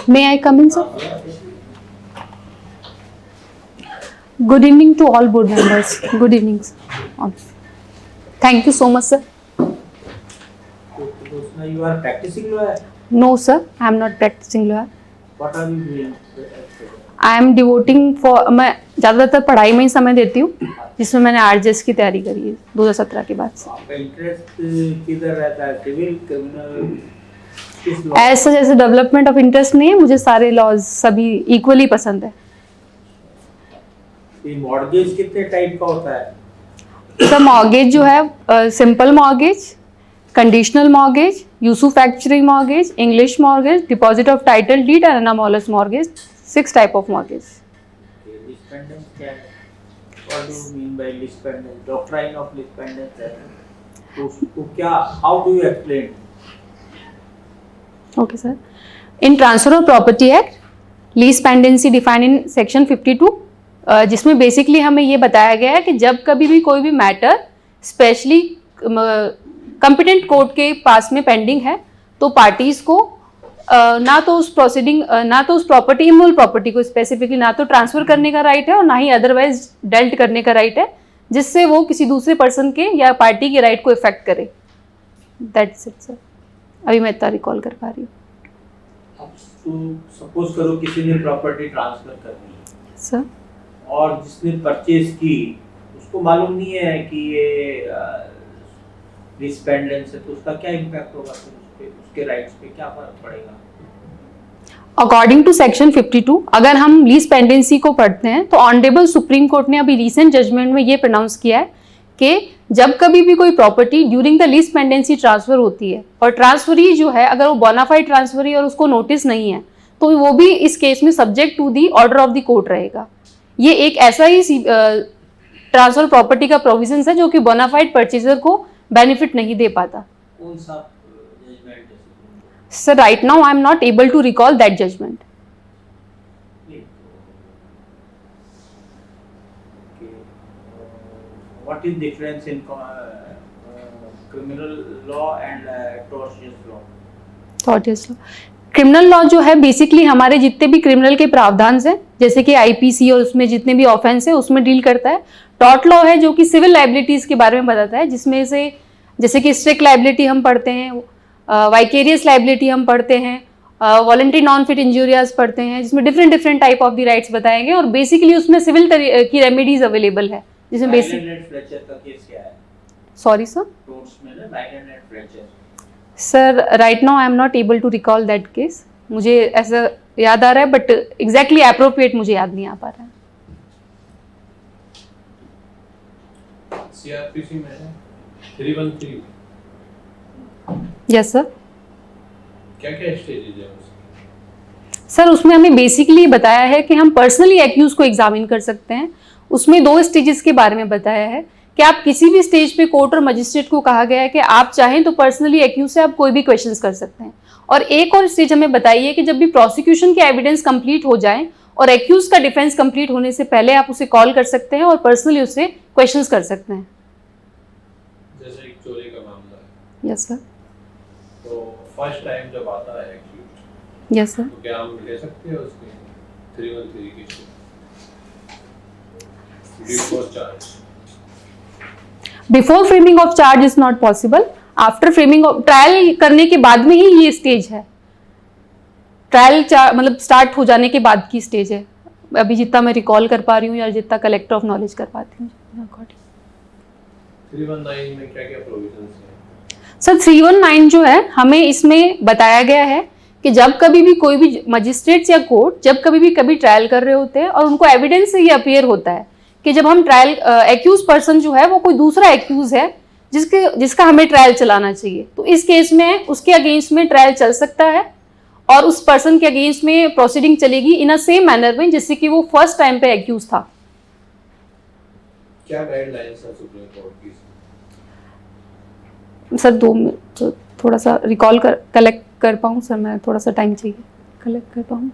May I come in, sir? Good evening to all board members. Good evening, sir. Thank you so much, sir. You are practicing lawyer? No, sir. I am not practicing lawyer. What are you doing? I am devoting for मैं ज़्यादातर पढ़ाई में ही समय देती हूँ, जिसमें मैंने RJS की तैयारी करी है 2017 के बाद से। आपका इंटरेस्ट किधर रहता है? Civil, criminal? ऐसा जैसे डेवलपमेंट ऑफ इंटरेस्ट नहीं है, मुझे सारे लॉज सभी इक्वली पसंद है। ये मॉर्गेज कितने टाइप का होता है? सर मॉर्गेज जो है सिंपल मॉर्गेज, कंडीशनल मॉर्गेज, यूसुफ फैक्चरिंग mortgage, English mortgage, deposit of title deed and anomalous mortgage, 6 type of mortgage. Lis pendens क्या है? What do you mean by lis pendens? Doctrine of lis pendens है तो उसको क्या, how do you explain? Okay, sir. In Transfer of Property Act, lis pendency define in section 52, जिसमें basically हमें ये बताया गया है कि जब कभी भी कोई भी मैटर स्पेशली कॉम्पिटेंट कोर्ट के पास में पेंडिंग है तो पार्टीज को ना तो उस प्रोसीडिंग ना तो उस प्रॉपर्टी इमूल प्रॉपर्टी को स्पेसिफिकली ना तो ट्रांसफर करने का राइट है और ना ही अदरवाइज डेल्ट करने का राइट है जिससे वो किसी दूसरे पर्सन के या पार्टी के राइट को इफेक्ट करे। That's it sir. अभी मैं इतना रिकॉल कर पा रही हूँ। अब सपोज करो किसी ने प्रॉपर्टी ट्रांसफर करनी है सर, और जिसने परचेज की उसको मालूम नहीं है कि ये लीज पेंडेंस है तो उसका क्या इम्पैक्ट होगा? फिर उसके राइट्स पे क्या फर्क पड़ेगा? अकॉर्डिंग टू सेक्शन 52 अगर हम लीज पेंडेंसी को पढ़ते हैं तो ऑनरेबल सुप्रीम कोर्ट ने अभी रिसेंट जजमेंट में ये प्रोनाउंस किया है कि जब कभी भी कोई property during the lease pendency transfer होती है और ट्रांसफरी जो है अगर वो बोनाफाइड ट्रांसफरी और उसको नोटिस नहीं है तो वो भी इस केस में subject to the order of the court रहेगा। ये एक ऐसा ही ट्रांसफर प्रॉपर्टी का प्रोविजन है जो कि बोनाफाइड परचेजर को बेनिफिट नहीं दे पाता। कौन सा जजमेंट है? Sir right now I am not able to recall that judgment. What is difference in criminal law and tortious law? tortious law, criminal law जो है बेसिकली हमारे जितने भी क्रिमिनल के प्रावधान हैं जैसे कि आईपीसी और उसमें जितने भी ऑफेंस है उसमें डील करता है। टॉर्ट लॉ है जो कि सिविल लाइबिलिटीज के बारे में बताता है जिसमें से जैसे कि स्ट्रिक्ट लाइबिलिटी हम पढ़ते हैं, वाइकेरियस लाइबिलिटी हम पढ़ते हैं, वॉलंटरी नॉन फिट इंजूरियाज पढ़ते हैं जिसमें different type of the rights बताएंगे और बेसिकली उसमें सिविल की रेमेडीज अवेलेबल है जिसमें basic. Sorry sir, sir right now I am not able to recall that case. मुझे ऐसा याद आ रहा है बट एग्जैक्टली एप्रोप्रिएट मुझे याद नहीं आ पा रहा है। सीआरपीसी में है 313। Yes sir. क्या क्या स्टेजेस है उसके? सर उसमें हमें बेसिकली बताया है कि हम पर्सनली एक्यूज को एग्जामिन कर सकते हैं। उसमें 2 स्टेजेस के बारे में बताया है कि आप किसी भी स्टेज पे कोर्ट और मजिस्ट्रेट को कहा गया है कि आप चाहें तो पर्सनली एक्यूज से आप कोई भी क्वेश्चंस कर सकते हैं। और एक और स्टेज हमें बताइए कि जब भी प्रोसिक्यूशन के एविडेंस कंप्लीट हो जाए और एक्यूज का डिफेंस कंप्लीट होने से पहले आप उसे कॉल कर सकते हैं और पर्सनली उससे क्वेश्चंस कर सकते हैं। जैसे एक चोरी का मामला है। Yes sir. तो फर्स्ट टाइम जब आता है एक्यूज, यस सर। तो क्या हम ले सकते हैं उसके 313 की before charge? Before framing of charge is not possible. After framing of trial करने के बाद में ही ये स्टेज है। ट्रायल मतलब स्टार्ट हो जाने के बाद की स्टेज है। अभी जितना मैं रिकॉल कर पा रही हूँ या जितना कलेक्टर ऑफ नॉलेज कर पाती हूँ। 319 में क्या क्या प्रोविजंस हैं? सर 319 जो है हमें इसमें बताया गया है कि जब कभी भी कोई भी मजिस्ट्रेट्स या कोर्ट जब कभी ट्रायल कर रहे होते हैं और उनको एविडेंस से ये अपीयर होता है कि जब हम ट्रायल एक्यूज पर्सन जो है वो कोई दूसरा एक्यूज है जिसका हमें ट्रायल चलाना चाहिए तो इस केस में उसके अगेंस्ट में ट्रायल चल सकता है और उस पर्सन के अगेंस्ट में प्रोसीडिंग चलेगी इन अ सेम मैनर में जिससे कि वो फर्स्ट टाइम पे एक्यूज था। क्या गाइडलाइंस है सुप्रीम कोर्ट की? सर 2 मिनट थोड़ा सा रिकॉल कलेक्ट कर पाऊँ सर, मैं थोड़ा सा टाइम चाहिए कलेक्ट कर पाऊँ।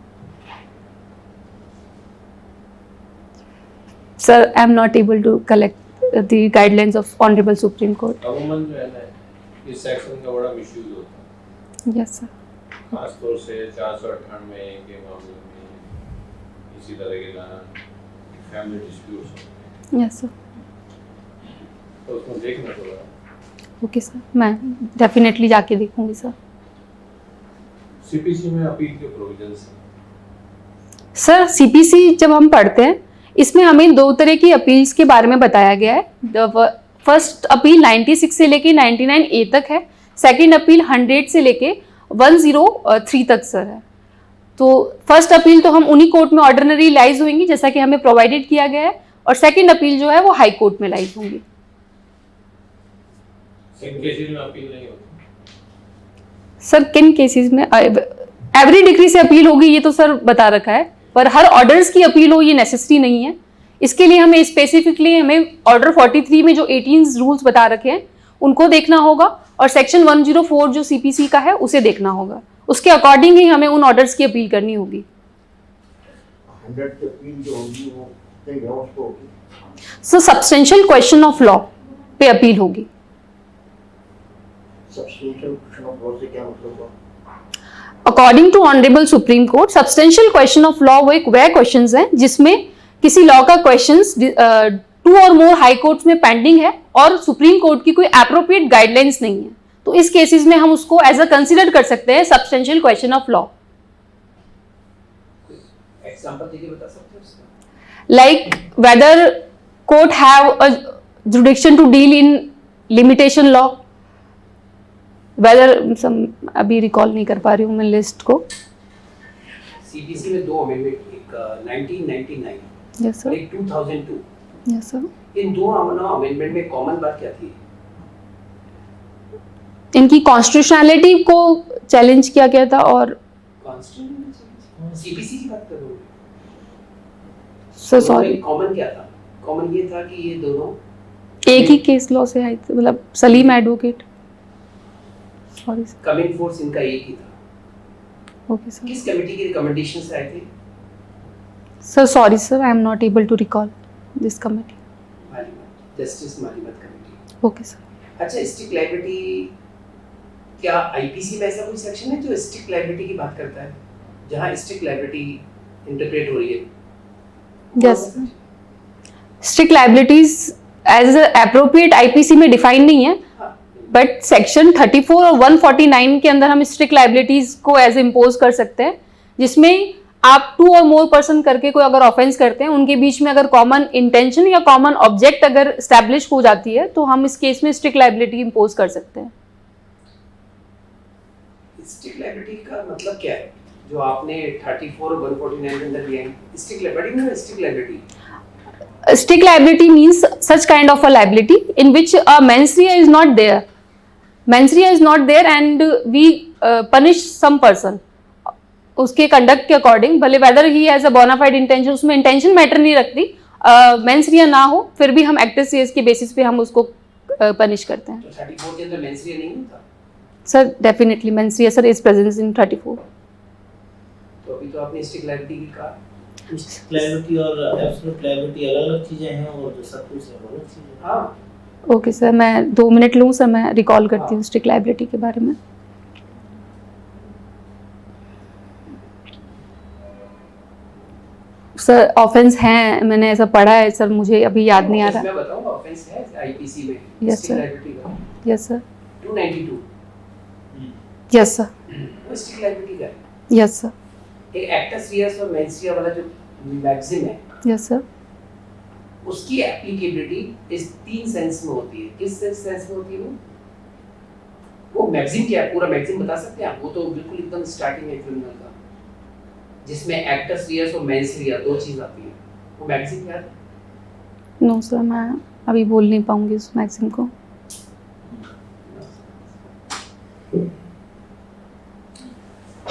Sir I am not able to collect the guidelines of honourable supreme court. अमूमन जो है ना इस सेक्शन का बड़ा मिसयूज होता है। Yes sir. खासतौर से 498 के मामले में इसी तरह के फैमिली डिस्प्यूट्स यस सर। तो उसको देखना पड़ेगा। ओके सर, मैं डेफिनेटली जाके देखूंगी सर। सीपीसी में अपील के प्रोविजंस हैं। सर सीपीसी जब हम पढ़ते हैं इसमें हमें दो तरह की अपील्स के बारे में बताया गया है। फर्स्ट अपील 96 से लेके 99A तक है, सेकंड अपील 100 से लेके 103 तक सर है। तो फर्स्ट अपील तो हम उन्हीं कोर्ट में ऑर्डिनरी लाइज होंगी जैसा कि हमें प्रोवाइडेड किया गया है, और सेकंड अपील जो है वो हाई कोर्ट में लाइज होंगी। इन केसेस में अपील नहीं होती। सर किन केसेस में एवरी डिग्री से अपील होगी ये तो सर बता रखा है, पर हर ऑर्डर्स की अपील हो ये नेसेसरी नहीं है। इसके लिए हमें स्पेसिफिकली हमें ऑर्डर 43 में जो 18 रूल्स बता रखे हैं उनको देखना होगा, और सेक्शन 104 जो सीपीसी का है उसे देखना होगा। उसके अकॉर्डिंग ही हमें उन ऑर्डर्स की अपील करनी होगी। 100 की अपील जो होगी वो कितने ग्राउंड्स पे होगी? So substantial question of law पे अपील होगी। सब्सटेंशियल क्वेश्चन ऑफ लॉ से क्या मतलब हुआ? According to honourable supreme court, substantial question of law वो एक वह क्वेश्चंस हैं जिसमें किसी लॉ का क्वेश्चंस 2 और मोर हाई कोर्ट्स में पेंडिंग है और सुप्रीम कोर्ट की कोई एप्रोप्रिएट गाइडलाइंस नहीं है, तो इस केसेस में हम उसको एज अ कंसीडर कर सकते हैं substantial question of law. Example देके बता सकते हो उसका? Like whether court have a jurisdiction to deal in limitation law, whether some अभी रिकॉल नहीं कर पा रही हूँ मैं लिस्ट को। सीपीसी में 2 अमेंडमेंट, एक 1999 यस और सर। एक 2002। Yes sir. इन दो अमेंडमेंट में कॉमन बात क्या थी? इनकी कॉन्स्टिट्यूशनैलिटी को चैलेंज किया गया था, और कॉन्स्टिट्यूशन सीपीसी की बात कर रहे हो? सर सॉरी, कॉमन क्या था? कॉमन ये था कि ये दोनों एक ही केस लॉ से आई थी, मतलब Salim advocate. Sorry sir. Coming force इनका एक ही था। Okay sir. किस कमेटी की रिकमेंडेशन से आए थे? Sir sorry sir, I am not able to recall this committee. Malimath, justice Malimath committee. Okay sir. अच्छा, स्ट्रिक्ट लायबिलिटी, क्या आईपीसी में ऐसा कोई सेक्शन है जो स्ट्रिक्ट लायबिलिटी की बात करता है, जहां स्ट्रिक्ट लायबिलिटी इंटरप्रेट हो रही है? Yes, strict liabilities as appropriate IPC में डिफाइन नहीं है, बट सेक्शन 34 और 149 के अंदर हम स्ट्रिक्ट लायबिलिटीज को एज इम्पोज कर सकते हैं, जिसमें आप 2 और मोर पर्सन करके कोई अगर ऑफेंस करते हैं, उनके बीच में अगर कॉमन इंटेंशन या कॉमन ऑब्जेक्ट अगर स्टैब्लिश हो जाती है तो हम इस केस में स्ट्रिक्ट लायबिलिटी इम्पोज कर सकते हैं। स्ट्रिक्ट लायबिलिटी का मतलब क्या है जो आपने 34 और 149 के अंदर दिया है? स्ट्रिक्ट लायबिलिटी में strict liability, strict liability means such kind of a liability in which a mens rea is not there. Mens rea is not there and we punish some person उसके कंडक्ट के according, भले whether ही has a bona fide intention, उसमें intention matter नहीं रखती, mains रिया ना हो फिर भी हम एक्टिव सीएस के बेसिस पे हम उसको पनिश करते हैं। तो 34 के अंदर मेंस रिया नहीं होता? Sir definitely mains Riya sir is present in 34। तो अभी तो आपने स्ट्रिक्ट लायबिलिटी की कहा। क्लैरिटी और एब्सोल्यूट क्लैरिटी अलग-अलग चीजें हैं, और जो सब कुछ है वो अलग चीजें हैं। हाँ, ओके सर, मैं 2 मिनट लूँ सर, मैं रिकॉल करती हूँ स्ट्रिक्ट लायबिलिटी के बारे में। सर ऑफेंस हैं, मैंने ऐसा पढ़ा है सर, मुझे अभी याद नहीं आ रहा। मैं बताऊंगा, ऑफेंस है आईपीसी में Yes, स्ट्रिक्ट sir. लायबिलिटी का यस सर। 292 yes sir. वो स्ट्रिक्ट लायबिलिटी का है। Yes sir. एक एक्टस रियस और मेंस रिया वाला जो मैक्सिम है, यस सर। उसकी एप्लीकेबिलिटी इस 3 सेंस में होती है। किस सेंस में होती है वो मैक्सिम क्या है? पूरा मैक्सिम बता सकते हैं आप? वो तो बिल्कुल एकदम स्टार्टिंग है क्रिमिनल का, जिसमें एक्टस रियस और मेंस रिया 2 चीज आती है। वो मैक्सिम क्या है? नो सर, मैं अभी बोल नहीं पाऊंगी उस मैक्सिम को।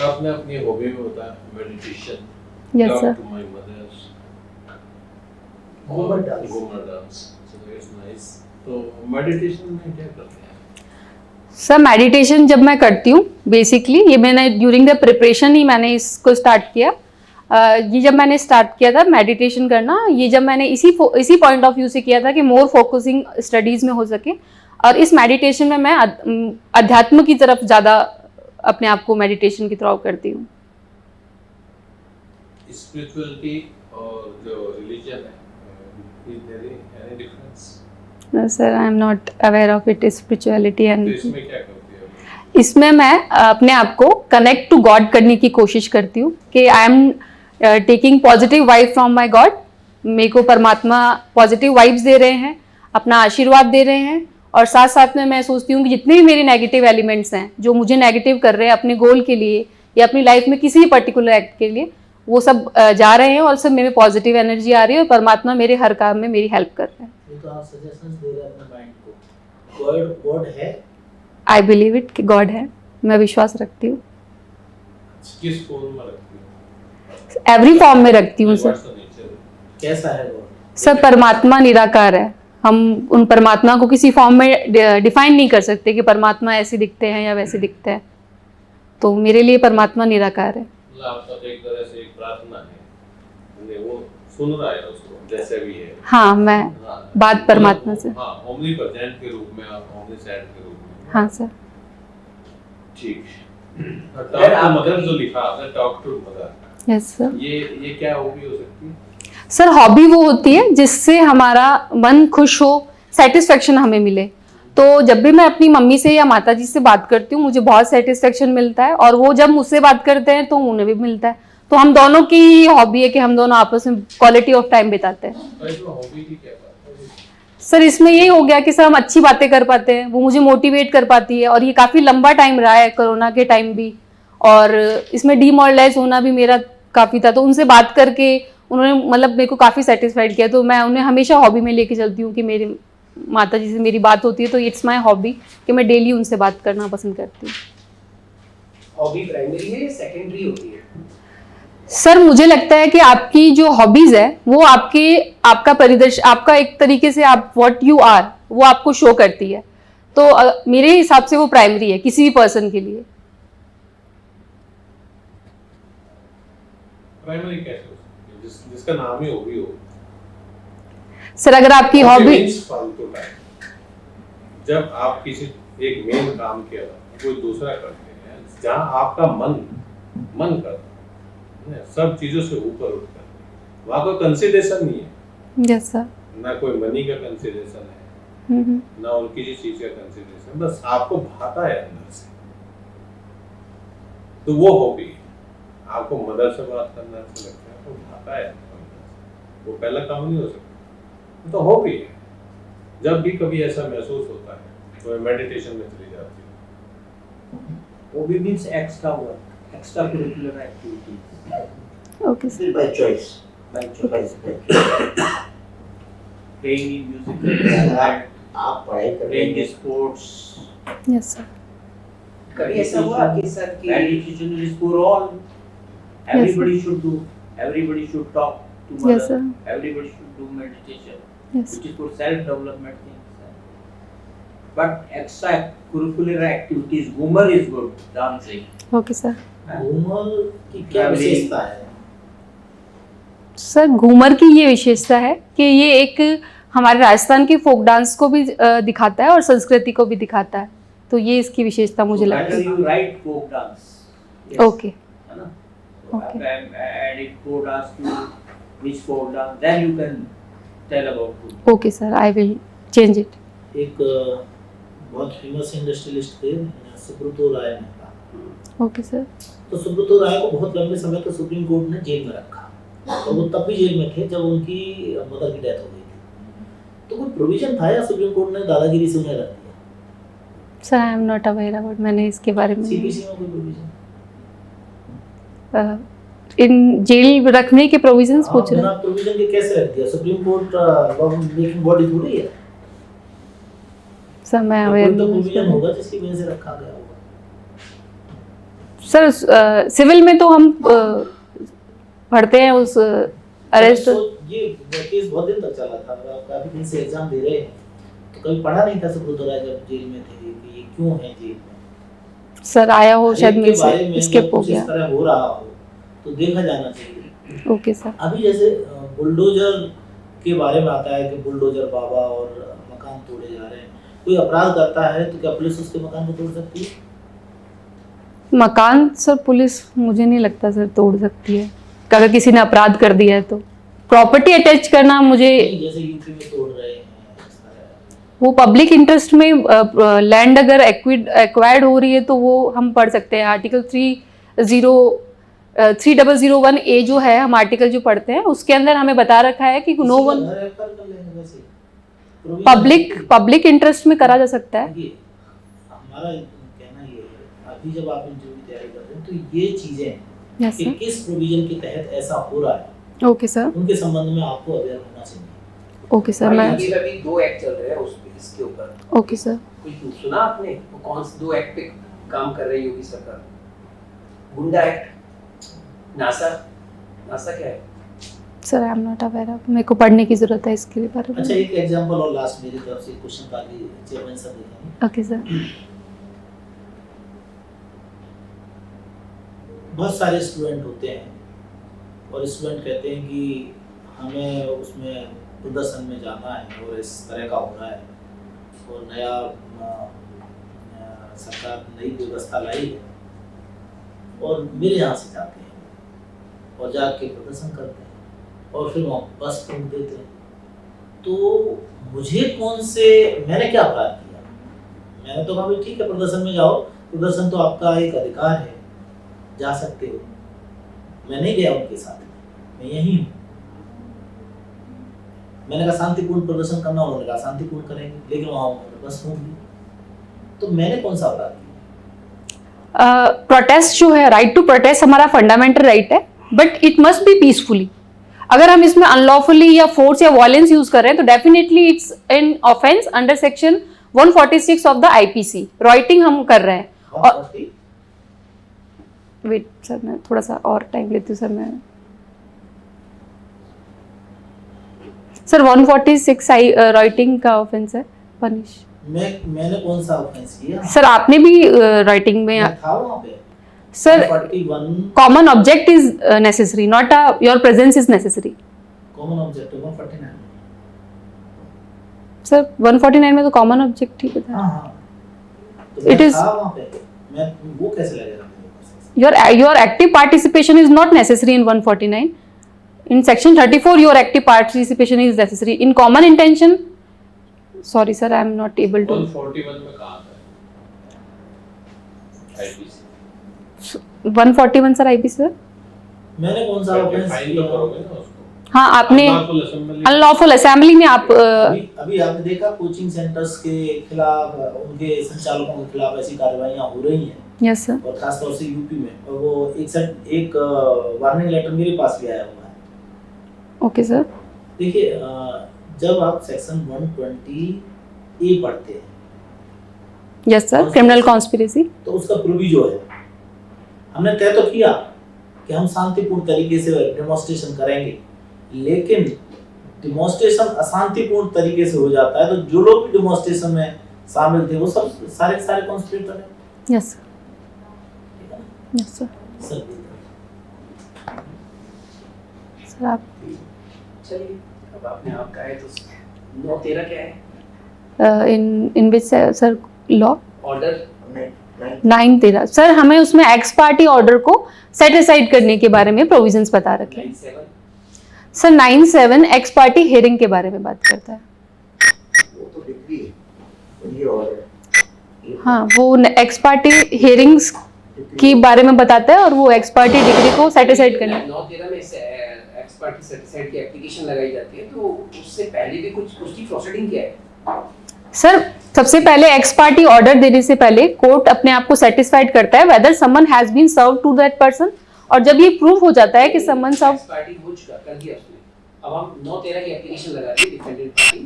आपने अपनी हॉबी में बताया meditation. Yes sir. To my mother's Ghoomar dance. Ghoomar dance, so that's nice. तो मेडिटेशन में क्या करते हैं? सर मेडिटेशन जब मैं करती हूँ, बेसिकली ये मैंने ड्यूरिंग द प्रिपरेशन ही मैंने इसको स्टार्ट किया। ये जब मैंने स्टार्ट किया था मेडिटेशन करना, ये जब मैंने इसी पॉइंट ऑफ व्यू से किया था कि मोर फोकसिंग स्टडीज़ में हो सके, और इस मेडिटेशन में मैं अध्यात्म की तरफ ज़्यादा अपने आप को मेडिटेशन के थ्रू करती हूँ। स्पिरिचुअलिटी और जो रिलीजन है, is there any difference? Sir I am not aware of it spirituality तो एंड इसमें क्या करती है? इसमें मैं अपने आप को कनेक्ट टू गॉड करने की कोशिश करती हूँ कि I am taking positive vibe from my God. मेरे को परमात्मा पॉजिटिव वाइब्स दे रहे हैं, अपना आशीर्वाद दे रहे हैं, और साथ साथ में मैं सोचती हूँ कि जितने भी मेरे नेगेटिव एलिमेंट्स हैं जो मुझे नेगेटिव कर रहे हैं अपने गोल के लिए या अपनी लाइफ में किसी भी पर्टिकुलर एक्ट के लिए, वो सब जा रहे हैं और सब मेरे पॉजिटिव एनर्जी आ रही है और परमात्मा मेरे हर काम में मेरी हेल्प कर रहे हैं। ये तो आप सजेशंस दे रहे हैं अपने माइंड को। गॉड है। आई बिलीव इट कि गॉड है, मैं विश्वास रखती हूँ। किस फॉर्म में रखती है? एवरी फॉर्म में रखती हूँ सर। What's the nature? कैसा है गॉड? सर परमात्मा निराकार है, हम उन परमात्मा को किसी फॉर्म में डिफाइन नहीं कर सकते कि परमात्मा ऐसे दिखते हैं या वैसे दिखते हैं, तो मेरे लिए परमात्मा निराकार है। मतलब आपका तो एक तरह से एक प्रार्थना है, वो सुन रहा है उसको जैसे भी है। हाँ, मैं हाँ, बात परमात्मा से। हाँ, ओमनीप्रेजेंट के रूप में, आप ओमनीसेंट के रूप में। हाँ सर। ठीक है। टॉक टू मदर जो लिखा आपने, talk to mother, yes sir. ये क्या हॉबी हो सकती है? सर हॉबी वो होती है जिससे हमारा मन खुश हो, सेटिस्फेक्शन हमें मिले। तो जब भी मैं अपनी मम्मी से या माता जी से बात करती हूँ मुझे बहुत सेटिस्फेक्शन मिलता है, और वो जब मुझसे बात करते हैं तो उन्हें भी मिलता है। तो हम दोनों की हॉबी है कि हम दोनों आपस में क्वालिटी ऑफ टाइम बिताते हैं। और इसमें हॉबी की क्या बात है? सर इसमें यही हो गया कि सर हम अच्छी बातें कर पाते हैं, वो मुझे मोटिवेट कर पाती है, और ये काफ़ी लंबा टाइम रहा है कोरोना के टाइम भी, और इसमें डीमोरलाइज होना भी मेरा काफ़ी था। तो उनसे बात करके उन्होंने मतलब मेरे को काफ़ी सेटिस्फाइड किया, तो मैं उन्हें हमेशा हॉबी में लेके चलती हूँ कि मेरे माता जी से मेरी बात होती है तो इट्स माय हॉबी कि मैं डेली उनसे बात करना पसंद करती हूँ। हॉबी प्राइमरी है या सेकेंडरी होती है? सर मुझे लगता है कि आपकी जो हॉबीज है वो आपका परिदृश्य, आपका एक तरीके से आप व्हाट यू आर वो आपको शो करती है। तो मेरे हिसाब से वो प्राइमरी है किसी भी पर्सन के लिए। प्राइमरी कैसे हो सकती है? जिसका नाम ही हॉबी हो। सर अगर आपकी हॉबी, फालतू टाइम, जब आप किसी एक मेन काम के अलावा कोई दूसरा करते हैं जहाँ आपका मन करता है, सब चीजों से ऊपर उठकर, वहाँ कोई कंसिडरेशन नहीं है। Yes sir. ना कोई मनी का कंसिडरेशन है, ना और किसी चीज का कंसिडरेशन, बस आपको भाता है अंदर से, तो वो हॉबी है। आपको मदर से बात करना अच्छा लगता है, वो भाता है अंदर से, वो पहला काम नहीं हो सकता, तो हॉबी है। जब भी कभी ऐसा महसूस होता है तो मेडिटेशन में चली जाती है। Hobby means extra work, extra curricular activities, okay sir. Still by choice. by By choice, choice. playing in musical आप पढ़ाई कर रहे playing हैं, sports, यस सर। कभी ऐसा हुआ आपके साथ कि meditation is for all. Everybody should do. Everybody should talk to mother. Yes, sir. Everybody should do meditation, yes which is for self-development things. But extracurricular activities, humor is good, dancing. Okay sir. Ghoomar की क्या विशेषता है? Sir Ghoomar की ये विशेषता है कि ये एक हमारे राजस्थान के फोक डांस को भी दिखाता है और संस्कृति को भी दिखाता है, तो ये इसकी विशेषता मुझे So लगता better है। you write folk dance. Okay है ना? Okay. Add it folk dance to which folk dance, then you can tell about it. Okay sir, I will change it. एक बहुत फेमस इंडस्ट्रियलिस्ट थे सुब्रतो राय मेहता। Okay sir. तो सुब्रतो राय को बहुत लंबे समय तक सुप्रीम कोर्ट ने जेल में रखा, तो वो तब भी जेल में थे जब उनकी मदर की डेथ हो गई थी। तो कोई प्रोविजन था या सुप्रीम कोर्ट ने दादागिरी से उन्हें रख दिया? Sir I am not aware about, मैंने इसके बारे में सीपीसी में कोई प्रोविजन? इन जेल रखने के प्रोविजंस पूछ रहे बिना हैं। प्रोविजन के कैसे रख दिया? Supreme court law making body थोड़ी है। सर मैं कोई अवेयर तो नहीं प्रोविजन हूँ होगा जिसकी वजह से रखा गया होगा। सर। सिविल में तो हम पढ़ते हैं उस अरेस्ट। ये केस बहुत दिन तक चला था, अगर आप काफी दिन से एग्जाम दे रहे हैं तो कभी पढ़ा नहीं था सुब्रतो राय जब जेल में थे कि ये क्यों है जेल में? सर आया हो शायद हर एक मेरे के बारे से में स्किप जब हो कुछ इस गया। तरह हो रहा हो तो देखा जाना चाहिए। Okay sir. अभी जैसे बुलडोजर के बारे में आता है कि बुलडोजर बाबा और मकान तोड़े जा रहे हैं, कोई अपराध करता है तो क्या पुलिस उसके मकान को तोड़ सकती है? मकान सर पुलिस मुझे नहीं लगता सर तोड़ सकती है, अगर किसी ने अपराध कर दिया है तो। प्रॉपर्टी अटैच करना मुझे, जैसे यूपी में तोड़ रहे हैं इस तरह। वो पब्लिक इंटरेस्ट में लैंड अगर एक्वायर्ड हो रही है तो वो हम पढ़ सकते हैं। आर्टिकल 3001 ए जो है, हम आर्टिकल जो पढ़ते हैं उसके अंदर हमें बता रखा है कि नो वन पब्लिक इंटरेस्ट में करा जा सकता है। देखिए, हमारा कहना ये है, अभी जब आप इंटरव्यू की तैयारी कर रहे हैं तो ये चीजें हैं यस कि सर। किस प्रोविजन के तहत ऐसा हो रहा है, ओके सर, उनके संबंध में आपको अवेयर होना चाहिए। Okay sir. मैं ये अभी 2 एक्ट चल रहे हैं उस पे, इसके ऊपर ओके सर। कुछ सुना आपने? वो कौन से 2 एक्ट पे काम कर रही होगी सरकार? गुंडा एक्ट, नासा क्या है? Sir I am not aware of, मेरे को पढ़ने की जरूरत है इसके बारे में। अच्छा, एक एग्जांपल और लास्ट मेरी तरफ से क्वेश्चन ताकि चेयरमैन सर देखेंगे। Okay sir. बहुत सारे स्टूडेंट होते हैं और स्टूडेंट कहते हैं कि हमें उसमें प्रदर्शन में जाना है और इस तरह का हो रहा है और नया सरकार नई व्यवस्था लाई है और मेरे यहाँ से जाते हैं और जाके प्रदर्शन करते हैं और फिर वहाँ बस फूंक देते हैं। तो मुझे मैंने क्या अपराध किया? मैंने तो कहा भाई ठीक है, प्रदर्शन में जाओ, प्रदर्शन तो आपका एक अधिकार है, जा सकते हो। मैं नहीं गया उनके साथ, मैं यहीं हूँ। मैंने कहा शांतिपूर्ण प्रदर्शन करना, उन्होंने कहा शांतिपूर्ण करेंगे, लेकिन वहाँ उन्होंने बस फूंक दी। तो मैंने कौन सा अपराध किया? प्रोटेस्ट जो है, राइट टू प्रोटेस्ट हमारा फंडामेंटल राइट है, but it must be peacefully. अगर हम इसमें अनलॉफुली या फोर्स या वायलेंस यूज कर रहे हैं तो definitely it's an offence under section 146 of the IPC. Rioting हम कर रहे हैं और वेट सर, मैं थोड़ा सा और टाइम लेती हूँ सर। मैं सर 146 राइटिंग का ऑफेंस है, पनिश। मैंने कौन सा ऑफेंस किया? सर आपने भी राइटिंग में मैं था वहाँ पे। Sir 41 common object is necessary, not your presence is necessary. Common object 149। Sir 149 में तो कॉमन ऑब्जेक्ट ही बताया। हाँ। तो It मैं is- था वहाँ पे, मैं वो कैसे लगेगा मेरे पास? your active participation is not necessary in 149. In section 34 your active participation is necessary. In common intention, sorry sir, I am not able to. 141 में कहाँ था? IPC 141 sir IP sir. मैंने कौन सा ऑफेंस फाइन तो किया? करोगे ना उसको। हाँ आपने Unlawful assembly- अनलॉफुल असेंबली में आप अभी आपने देखा कोचिंग सेंटर्स के खिलाफ, उनके संचालकों के खिलाफ ऐसी कार्रवाइयां हो रही हैं यस सर। और खासतौर से यूपी में। और वो एक वार्निंग लेटर मेरे पास भी आया हुआ है। Okay sir. देखिए, जब आप सेक्शन 120 ए पढ़ते हैं यस सर, क्रिमिनल कॉन्स्पिरेसी। तो उसका प्रोविजो है, हमने तय तो किया कि हम शांतिपूर्ण तरीके से डेमोन्स्ट्रेशन करेंगे, लेकिन डेमोन्स्ट्रेशन अशांतिपूर्ण तरीके से हो जाता है तो जो लोग भी डेमोन्स्ट्रेशन में शामिल थे वो सब सारे कॉन्स्पिरेटर हैं। यस सर, ठीक है ना? Yes sir. सर सर आप चलिए, अब आपने आप कहा है तो 9-13 क्या है? इन विच सर लॉ ऑर्डर 9-13 सर, हमें उसमें एक्स पार्टी ऑर्डर को सेट असाइड करने के बारे में प्रोविजंस बता रखे हैं। 9-7 सर 9-7 एक्स पार्टी हियरिंग के बारे में बात करता है। वो तो डिग्री है ये और हाँ, वो एक्स पार्टी हियरिंग्स के बारे में बताता है और वो एक्स पार्टी डिग्री को सेट असाइड करना। 9-13 में एक्सपर्ट सर्टिफिकेट की एप्लीकेशन लगाई जाती है, तो उससे पहले भी कुछ उसकी प्रोसीडिंग क्या है? सर सबसे पहले एक्स पार्टी ऑर्डर देने से पहले कोर्ट अपने आप को सेटिस्फाइड करता है whether summon has been served to that person, और जब ये प्रूव हो जाता है कि समन सर्व पार्टी हो चुका कर दिया उसने, अब हम 9-13 की एप्लीकेशन लगा दी डिफेंडेंट पार्टी,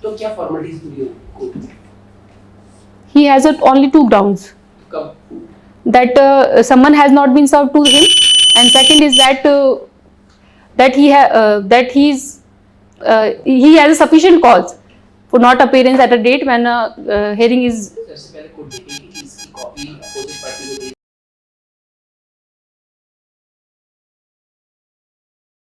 तो क्या फॉर्मेलिटीज पूरी होगी court? he has only two grounds, कब that someone has not been served to him, and second is that he has a sufficient cause for not appearance at a date when a hearing is सबसे पहले court देखेगी कि इसकी copy